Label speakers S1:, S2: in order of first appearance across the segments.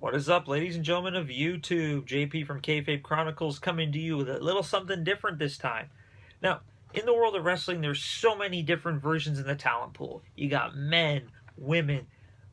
S1: What is up, ladies and gentlemen of YouTube? JP from Kayfabe Chronicles coming to you with a little something different this time. Now, in the world of wrestling, there's so many different versions in the talent pool. You got men, women,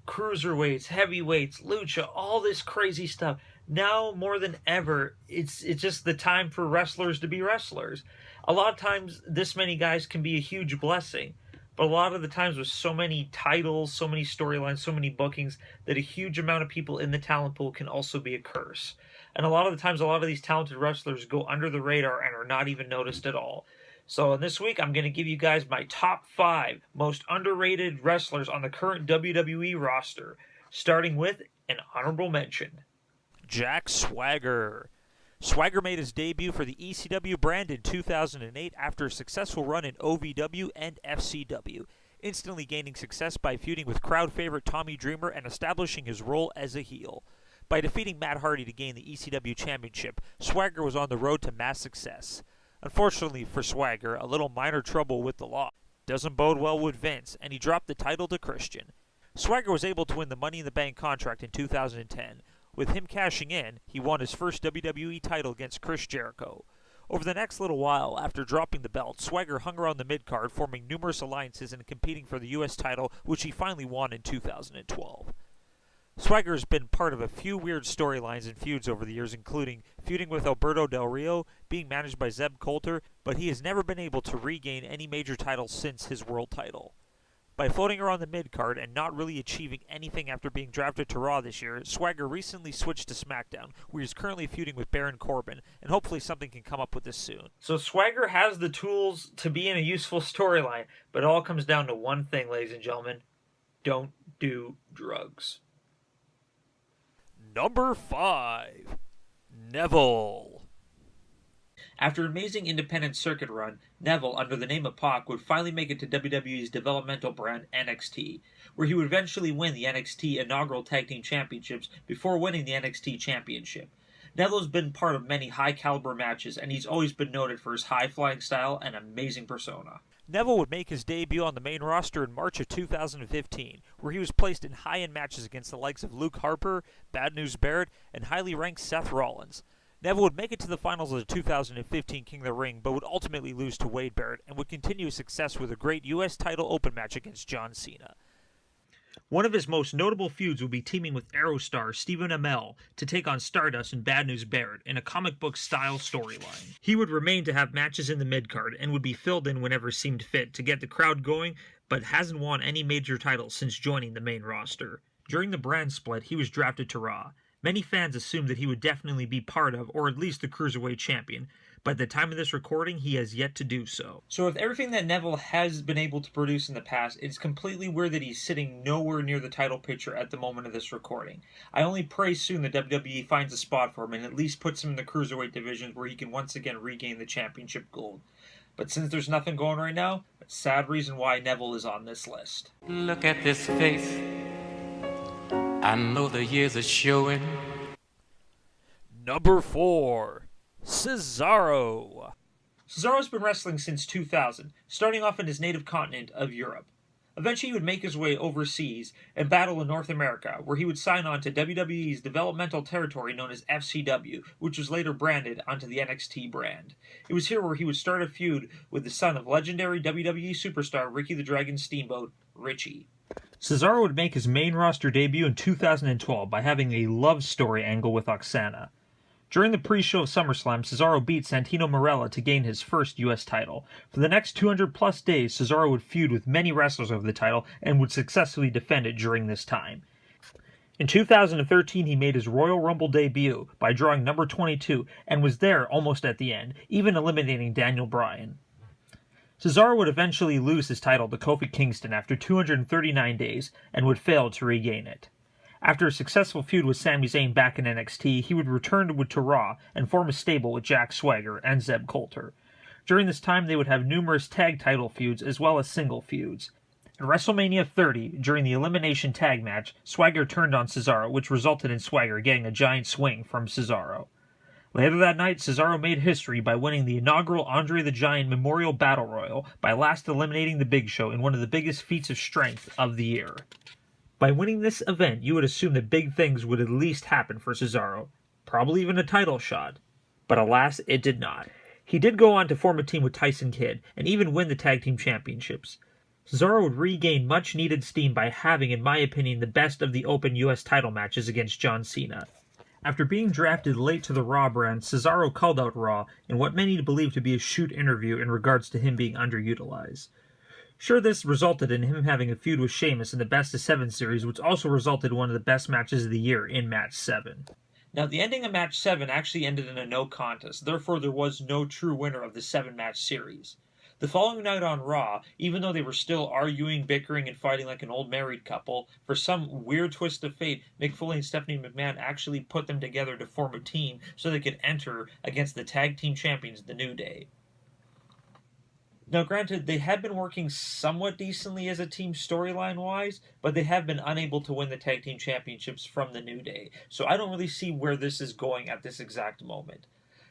S1: cruiserweights, heavyweights, lucha, all this crazy stuff. Now more than ever, it's just the time for wrestlers to be wrestlers. A lot of times, this many guys can be a huge blessing. But a lot of the times with so many titles, so many storylines, so many bookings, that a huge amount of people in the talent pool can also be a curse. And a lot of the times, a lot of these talented wrestlers go under the radar and are not even noticed at all. So this week, I'm going to give you guys my top 5 most underrated wrestlers on the current WWE roster, starting with an honorable mention.
S2: Jack Swagger. Swagger made his debut for the ECW brand in 2008 after a successful run in OVW and FCW, instantly gaining success by feuding with crowd favorite Tommy Dreamer and establishing his role as a heel. By defeating Matt Hardy to gain the ECW championship, Swagger was on the road to mass success. Unfortunately for Swagger, a little minor trouble with the law doesn't bode well with Vince, and he dropped the title to Christian. Swagger was able to win the Money in the Bank contract in 2010. With him cashing in, he won his first WWE title against Chris Jericho. Over the next little while, after dropping the belt, Swagger hung around the mid-card, forming numerous alliances and competing for the U.S. title, which he finally won in 2012. Swagger has been part of a few weird storylines and feuds over the years, including feuding with Alberto Del Rio, being managed by Zeb Coulter, but he has never been able to regain any major titles since his world title. By floating around the mid-card and not really achieving anything after being drafted to Raw this year, Swagger recently switched to SmackDown, where he's currently feuding with Baron Corbin, and hopefully something can come up with this soon.
S1: So Swagger has the tools to be in a useful storyline, but it all comes down to one thing, ladies and gentlemen. Don't do drugs.
S2: Number 5. Neville.
S1: After an amazing independent circuit run, Neville, under the name of Pac, would finally make it to WWE's developmental brand NXT, where he would eventually win the NXT inaugural Tag Team Championships before winning the NXT Championship. Neville's been part of many high-caliber matches, and he's always been noted for his high-flying style and amazing persona.
S2: Neville would make his debut on the main roster in March of 2015, where he was placed in high-end matches against the likes of Luke Harper, Bad News Barrett, and highly ranked Seth Rollins. Neville would make it to the finals of the 2015 King of the Ring, but would ultimately lose to Wade Barrett and would continue his success with a great U.S. title open match against John Cena.
S1: One of his most notable feuds would be teaming with Aerostar Stephen Amell to take on Stardust and Bad News Barrett in a comic book style storyline. He would remain to have matches in the mid-card and would be filled in whenever seemed fit to get the crowd going, but hasn't won any major titles since joining the main roster. During the brand split, he was drafted to Raw. Many fans assumed that he would definitely be part of, or at least the Cruiserweight Champion, but at the time of this recording, he has yet to do so. So with everything that Neville has been able to produce in the past, it's completely weird that he's sitting nowhere near the title picture at the moment of this recording. I only pray soon that WWE finds a spot for him and at least puts him in the Cruiserweight division where he can once again regain the championship gold. But since there's nothing going right now, it's a sad reason why Neville is on this list.
S3: Look at this face. I know the years are showing.
S2: Number 4. Cesaro.
S1: Cesaro's been wrestling since 2000, starting off in his native continent of Europe. Eventually he would make his way overseas and battle in North America, where he would sign on to WWE's developmental territory known as FCW, which was later branded onto the NXT brand. It was here where he would start a feud with the son of legendary WWE superstar Ricky the Dragon Steamboat, Richie. Cesaro would make his main roster debut in 2012 by having a love story angle with Oksana. During the pre-show of SummerSlam, Cesaro beat Santino Marella to gain his first U.S. title. For the next 200-plus days, Cesaro would feud with many wrestlers over the title and would successfully defend it during this time. In 2013, he made his Royal Rumble debut by drawing number 22 and was there almost at the end, even eliminating Daniel Bryan. Cesaro would eventually lose his title to Kofi Kingston after 239 days and would fail to regain it. After a successful feud with Sami Zayn back in NXT, he would return to Raw and form a stable with Jack Swagger and Zeb Coulter. During this time, they would have numerous tag title feuds as well as single feuds. At WrestleMania 30, during the Elimination Tag match, Swagger turned on Cesaro, which resulted in Swagger getting a giant swing from Cesaro. Later that night, Cesaro made history by winning the inaugural Andre the Giant Memorial Battle Royal by last eliminating the Big Show in one of the biggest feats of strength of the year. By winning this event, you would assume that big things would at least happen for Cesaro, probably even a title shot. But alas, it did not. He did go on to form a team with Tyson Kidd, and even win the tag team championships. Cesaro would regain much-needed steam by having, in my opinion, the best of the open US title matches against John Cena. After being drafted late to the Raw brand, Cesaro called out Raw in what many believe to be a shoot interview in regards to him being underutilized. Sure, this resulted in him having a feud with Sheamus in the Best of 7 series, which also resulted in one of the best matches of the year in Match 7. Now, the ending of Match 7 actually ended in a no contest, therefore there was no true winner of the 7-match series. The following night on Raw, even though they were still arguing, bickering, and fighting like an old married couple, for some weird twist of fate, Mick Foley and Stephanie McMahon actually put them together to form a team so they could enter against the tag team champions, The New Day. Now, granted, they had been working somewhat decently as a team storyline-wise, but they have been unable to win the tag team championships from The New Day, so I don't really see where this is going at this exact moment.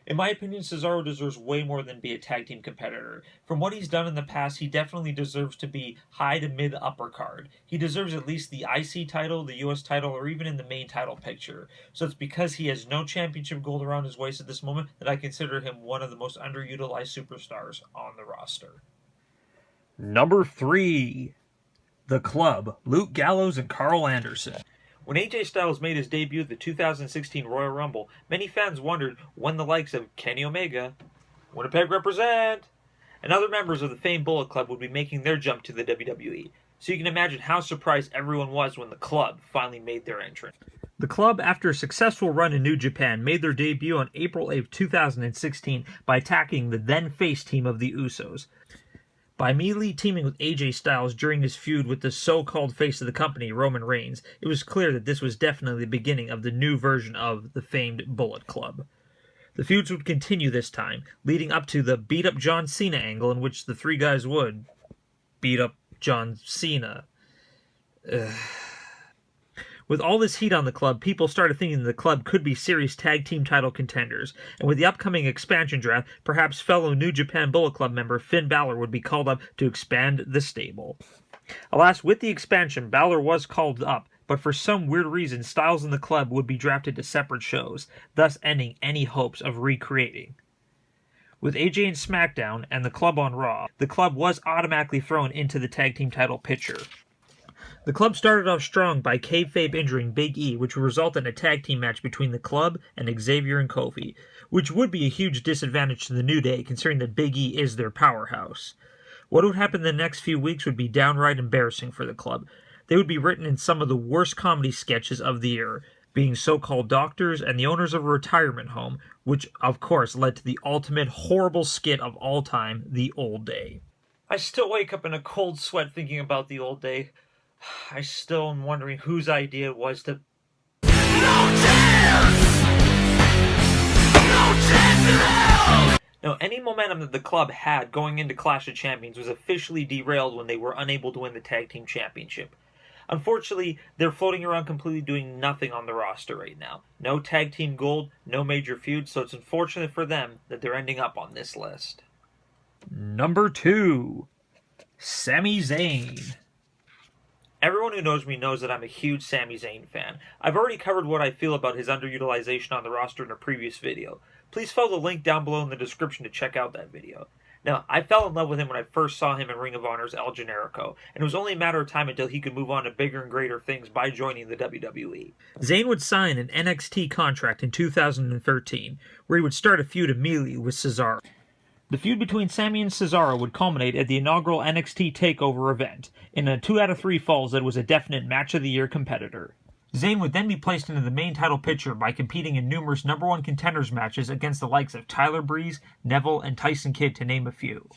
S1: In my opinion, Cesaro deserves way more than be a tag team competitor. From what he's done in the past, he definitely deserves to be high to mid-upper card. He deserves at least the IC title, the US title, or even in the main title picture. So it's because he has no championship gold around his waist at this moment that I consider him one of the most underutilized superstars on the roster. Number 3. The Club, Luke Gallows and Carl Anderson. When AJ Styles made his debut at the 2016 Royal Rumble, many fans wondered when the likes of Kenny Omega, Winnipeg represent, and other members of the famed Bullet Club would be making their jump to the WWE. So you can imagine how surprised everyone was when the Club finally made their entrance. The Club, after a successful run in New Japan, made their debut on April 8, 2016 by attacking the then-face team of the Usos. By immediately teaming with AJ Styles during his feud with the so-called face of the company, Roman Reigns, it was clear that this was definitely the beginning of the new version of the famed Bullet Club. The feuds would continue this time, leading up to the beat-up John Cena angle in which the three guys would beat up John Cena. With all this heat on the Club, people started thinking the Club could be serious tag team title contenders, and with the upcoming expansion draft, perhaps fellow New Japan Bullet Club member Finn Balor would be called up to expand the stable. Alas, with the expansion, Balor was called up, but for some weird reason, Styles and the Club would be drafted to separate shows, thus ending any hopes of recreating. With AJ in SmackDown and the Club on Raw, the Club was automatically thrown into the tag team title picture. The Club started off strong by Kayfabe injuring Big E, which would result in a tag team match between the Club and Xavier and Kofi, which would be a huge disadvantage to the New Day considering that Big E is their powerhouse. What would happen in the next few weeks would be downright embarrassing for the Club. They would be written in some of the worst comedy sketches of the year, being so-called doctors and the owners of a retirement home, which of course led to the ultimate horrible skit of all time, The Old Day. I still wake up in a cold sweat thinking about The Old Day. I still am wondering whose idea it was to... No chance! No chance at all! Now, any momentum that the Club had going into Clash of Champions was officially derailed when they were unable to win the Tag Team Championship. Unfortunately, they're floating around completely doing nothing on the roster right now. No Tag Team Gold, no major feuds, so it's unfortunate for them that they're ending up on this list. Number 2. Sami Zayn. Everyone who knows me knows that I'm a huge Sami Zayn fan. I've already covered what I feel about his underutilization on the roster in a previous video. Please follow the link down below in the description to check out that video. Now, I fell in love with him when I first saw him in Ring of Honor's El Generico, and it was only a matter of time until he could move on to bigger and greater things by joining the WWE. Zayn would sign an NXT contract in 2013, where he would start a feud immediately with Cesaro. The feud between Sami and Cesaro would culminate at the inaugural NXT TakeOver event, in a 2 out of 3 falls that was a definite Match of the Year competitor. Zayn would then be placed into the main title picture by competing in numerous number 1 contenders matches against the likes of Tyler Breeze, Neville, and Tyson Kidd to name a few.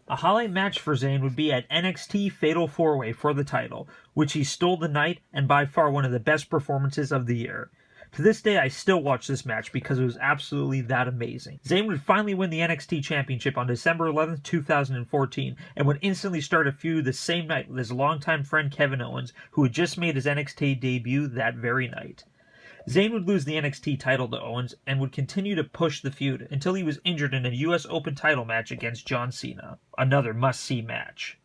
S1: A highlight match for Zayn would be at NXT Fatal 4-Way for the title, which he stole the night and by far one of the best performances of the year. To this day, I still watch this match because it was absolutely that amazing. Zayn would finally win the NXT Championship on December 11, 2014, and would instantly start a feud the same night with his longtime friend Kevin Owens, who had just made his NXT debut that very night. Zayn would lose the NXT title to Owens and would continue to push the feud until he was injured in a US Open title match against John Cena. Another must-see match.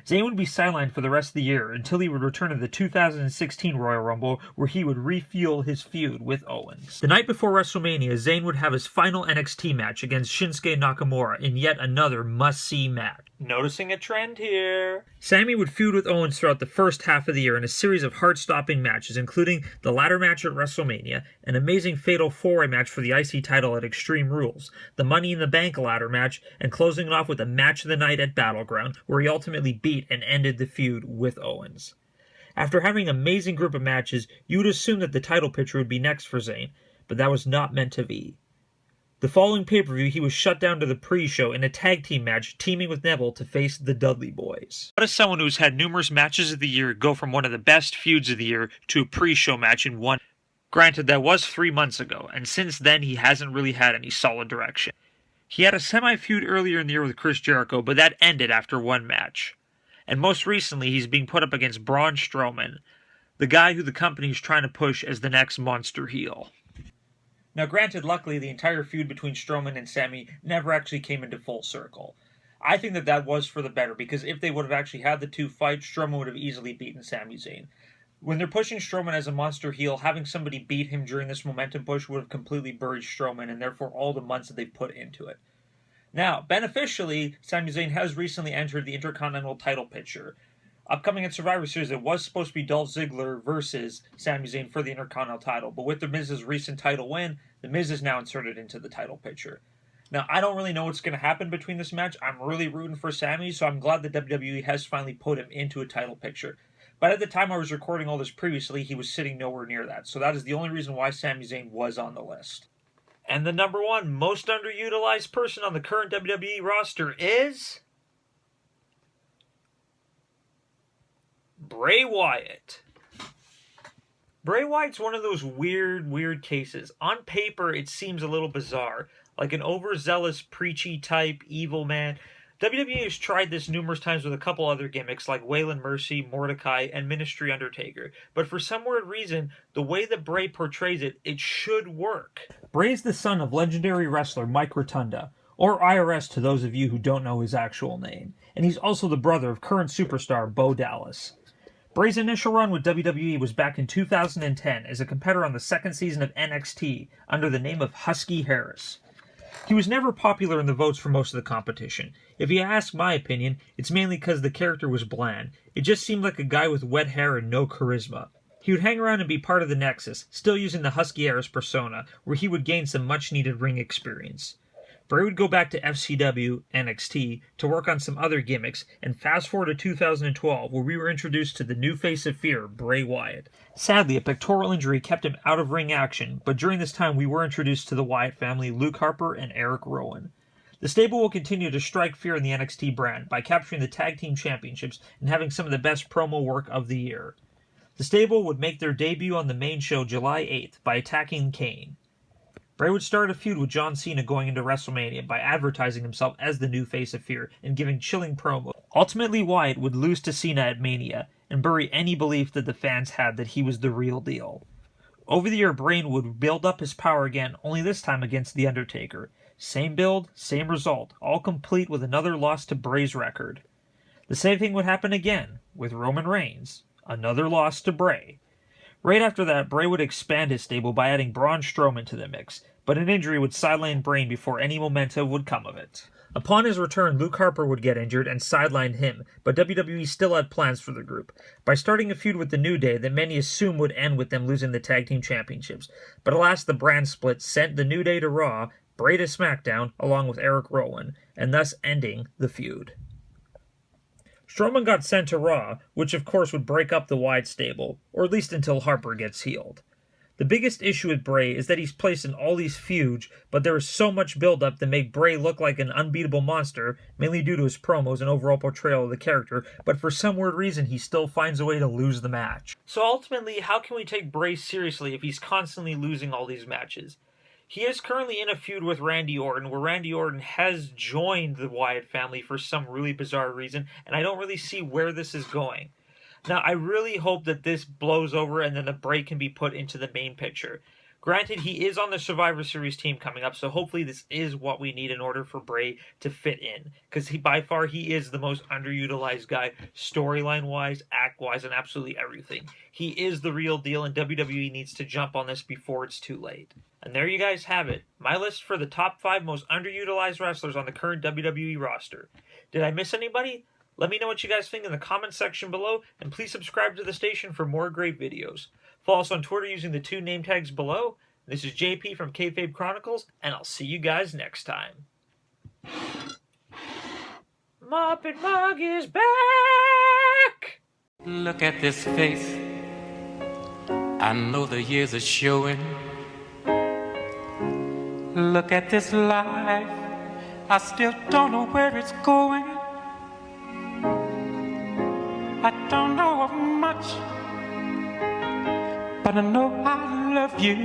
S1: Zayn would be sidelined for the rest of the year until he would return to the 2016 Royal Rumble, where he would refuel his feud with Owens. The night before WrestleMania, Zayn would have his final NXT match against Shinsuke Nakamura in yet another must-see match. Noticing a trend here. Sami would feud with Owens throughout the first half of the year in a series of heart-stopping matches, including the ladder match at WrestleMania, an amazing fatal four-way match for the IC title at Extreme Rules, the Money in the Bank ladder match, and closing it off with a match of the night at Battleground, where he ultimately beat and ended the feud with Owens. After having an amazing group of matches, you would assume that the title picture would be next for Zayn, but that was not meant to be. The following pay-per-view, he was shut down to the pre-show in a tag team match, teaming with Neville to face the Dudley Boys. How does someone who's had numerous matches of the year go from one of the best feuds of the year to a pre-show match in one? Granted, that was 3 months ago, and since then he hasn't really had any solid direction. He had a semi-feud earlier in the year with Chris Jericho, but that ended after one match. And most recently, he's being put up against Braun Strowman, the guy who the company is trying to push as the next monster heel. Now granted, luckily, the entire feud between Strowman and Sami never actually came into full circle. I think that was for the better, because if they would have actually had the two fight, Strowman would have easily beaten Sami Zayn. When they're pushing Strowman as a monster heel, having somebody beat him during this momentum push would have completely buried Strowman, and therefore all the months that they've put into it. Now, beneficially, Sami Zayn has recently entered the Intercontinental title picture. Upcoming at Survivor Series, it was supposed to be Dolph Ziggler versus Sami Zayn for the Intercontinental title, but with The Miz's recent title win, The Miz is now inserted into the title picture. Now, I don't really know what's going to happen between this match. I'm really rooting for Sami, so I'm glad that WWE has finally put him into a title picture. But at the time I was recording all this previously, he was sitting nowhere near that, so that is the only reason why Sami Zayn was on the list. And the number one most underutilized person on the current WWE roster is Bray Wyatt. Bray Wyatt's one of those weird cases. On paper, it seems a little bizarre, like an overzealous, preachy type evil man. WWE has tried this numerous times with a couple other gimmicks like Waylon Mercy, Mordecai, and Ministry Undertaker. But for some weird reason, the way that Bray portrays it, it should work. Bray is the son of legendary wrestler Mike Rotunda, or IRS to those of you who don't know his actual name. And he's also the brother of current superstar Bo Dallas. Bray's initial run with WWE was back in 2010 as a competitor on the second season of NXT under the name of Husky Harris. He was never popular in the votes for most of the competition. If you ask my opinion, it's mainly because the character was bland. It just seemed like a guy with wet hair and no charisma. He would hang around and be part of the Nexus, still using the Husky Harris persona, where he would gain some much-needed ring experience. Bray would go back to FCW, NXT, to work on some other gimmicks, and fast forward to 2012, where we were introduced to the new face of fear, Bray Wyatt. Sadly, a pectoral injury kept him out of ring action, but during this time we were introduced to the Wyatt family, Luke Harper and Eric Rowan. The stable will continue to strike fear in the NXT brand by capturing the tag team championships and having some of the best promo work of the year. The stable would make their debut on the main show July 8th by attacking Kane. Bray would start a feud with John Cena going into WrestleMania by advertising himself as the new face of fear and giving chilling promos. Ultimately, Wyatt would lose to Cena at Mania and bury any belief that the fans had that he was the real deal. Over the year, Bray would build up his power again, only this time against The Undertaker. Same build, same result, all complete with another loss to Bray's record. The same thing would happen again with Roman Reigns. Another loss to Bray. Right after that, Bray would expand his stable by adding Braun Strowman to the mix, but an injury would sideline Bray before any momentum would come of it. Upon his return, Luke Harper would get injured and sideline him, but WWE still had plans for the group, by starting a feud with the New Day that many assume would end with them losing the tag team championships. But alas, the brand split sent the New Day to Raw, Bray to SmackDown, along with Eric Rowan, and thus ending the feud. Strowman got sent to Raw, which of course would break up the Wyatt stable, or at least until Harper gets healed. The biggest issue with Bray is that he's placed in all these feuds, but there is so much build-up that make Bray look like an unbeatable monster, mainly due to his promos and overall portrayal of the character, but for some weird reason he still finds a way to lose the match. So ultimately, how can we take Bray seriously if he's constantly losing all these matches? He is currently in a feud with Randy Orton, where Randy Orton has joined the Wyatt family for some really bizarre reason, and I don't really see where this is going. Now, I really hope that this blows over and then the Bray can be put into the main picture. Granted, he is on the Survivor Series team coming up, so hopefully this is what we need in order for Bray to fit in. Because by far, he is the most underutilized guy, storyline-wise, act-wise, and absolutely everything. He is the real deal, and WWE needs to jump on this before it's too late. And there you guys have it. My list for the top 5 most underutilized wrestlers on the current WWE roster. Did I miss anybody? Let me know what you guys think in the comments section below, and please subscribe to the station for more great videos. Follow us on Twitter using the 2 name tags below. This is JP from Kayfabe Chronicles, and I'll see you guys next time. Muppet Mug is back!
S3: Look at this face. I know the years are showing. Look at this life. I still don't know where it's going. I don't know much, but I know I love you.